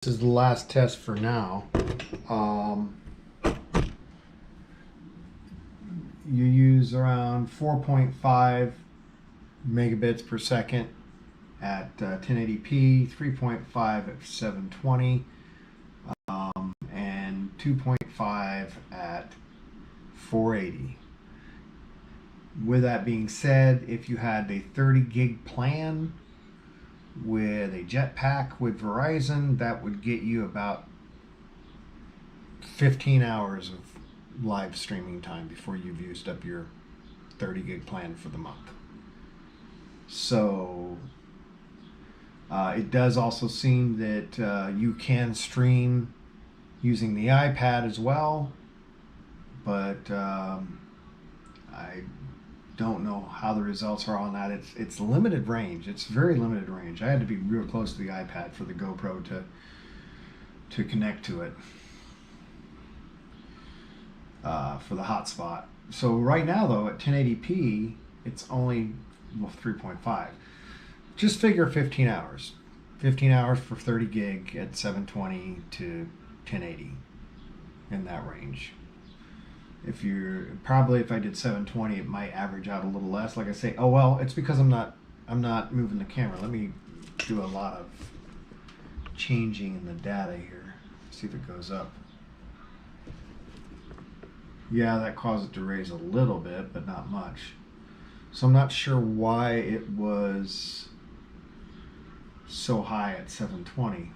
This is the last test for now. You use around 4.5 megabits per second at 1080p, 3.5 at 720, and 2.5 at 480. With that being said, if you had a 30 gig plan with a jetpack with Verizon, that would get you about 15 hours of live streaming time before you've used up your 30 gig plan for the month. So it does also seem that you can stream using the iPad as well, but I don't know how the results are on that. It's limited range. It's very limited range. I had to be real close to the iPad for the GoPro to connect to it for the hotspot. So right now though, at 1080p, it's only 3.5. Just figure 15 hours. 15 hours for 30 gig at 720 to 1080 in that range. If I did 720, it might average out a little less. Like I say, oh well, it's because I'm not moving the camera. Let me do a lot of changing in the data here. See if it goes up. Yeah, that caused it to raise a little bit, but not much. So I'm not sure why it was so high at 720.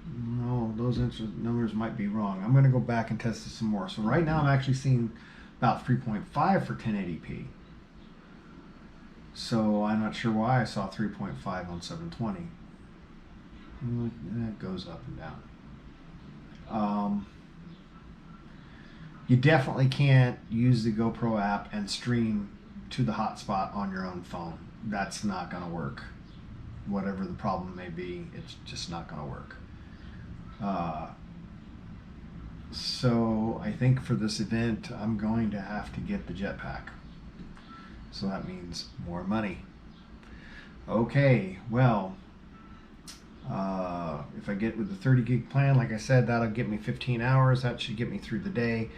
No, those numbers might be wrong. I'm going to go back and test this some more. So right now I'm actually seeing about 3.5 for 1080p. So I'm not sure why I saw 3.5 on 720. It goes up and down. You definitely can't use the GoPro app and stream to the hotspot on your own phone. That's not going to work. Whatever the problem may be, it's just not going to work. So I think for this event, I'm going to have to get the jetpack. So that means more money. Okay, well, if I get with the 30 gig plan, like I said, that'll get me 15 hours. That should get me through the day.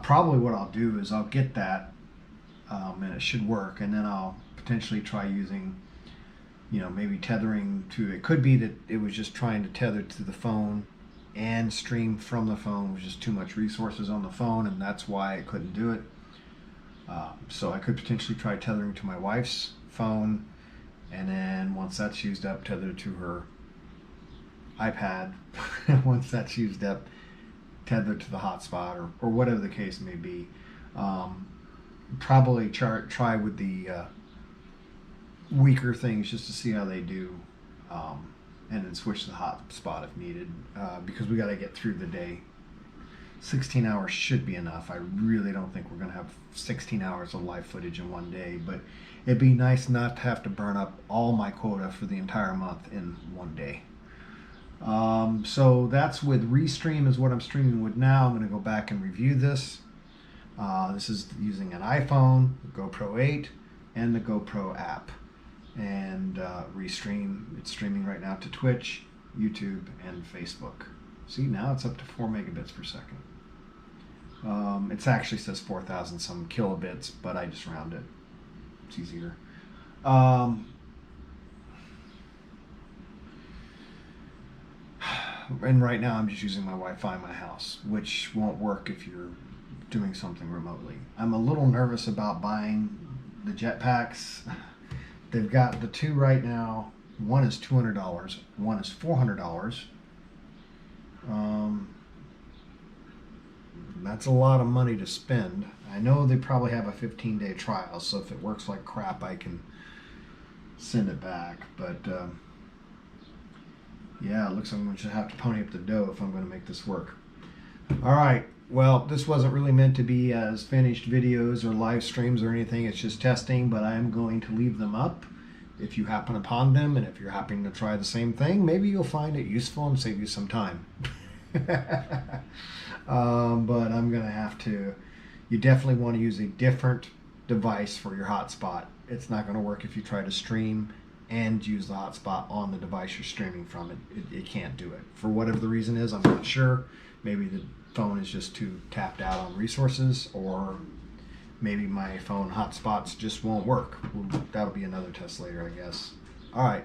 Probably what I'll do is I'll get that, and it should work, and then I'll potentially try using, maybe tethering to, it could be that it was just trying to tether to the phone and stream from the phone. It was just too much resources on the phone, and that's why I couldn't do it. So I could potentially try tethering to my wife's phone, and then once that's used up, tether to her iPad. Once that's used up, tether to the hotspot, or whatever the case may be. Probably try with the weaker things just to see how they do, and then switch to the hotspot if needed, because we got to get through the day. 16 hours should be enough. I really don't think we're going to have 16 hours of live footage in one day, but it'd be nice not to have to burn up all my quota for the entire month in one day. So that's with Restream is what I'm streaming with now. I'm going to go back and review this. This is using an iPhone, the GoPro 8, and the GoPro app. And Restream, it's streaming right now to Twitch, YouTube, and Facebook. See, now it's up to 4 megabits per second. It actually says 4,000 some kilobits, but I just round it. It's easier. And right now I'm just using my Wi-Fi in my house, which won't work if you're doing something remotely. I'm a little nervous about buying the jetpacks. They've got the two right now. One is $200, one is $400. That's a lot of money to spend. I know they probably have a 15-day trial, so if it works like crap, I can send it back. But yeah, it looks like I'm going to have to pony up the dough if I'm going to make this work. All right. Well, this wasn't really meant to be as finished videos or live streams or anything. It's just testing, but I am going to leave them up if you happen upon them, and if you're happening to try the same thing, maybe you'll find it useful and save you some time. But I'm going to have to, you definitely want to use a different device for your hotspot. It's not going to work if you try to stream and use the hotspot on the device you're streaming from. It can't do it. For whatever the reason is, I'm not sure. Maybe the phone is just too tapped out on resources, or maybe my phone hotspots just won't work. That'll be another test later, I guess. All right.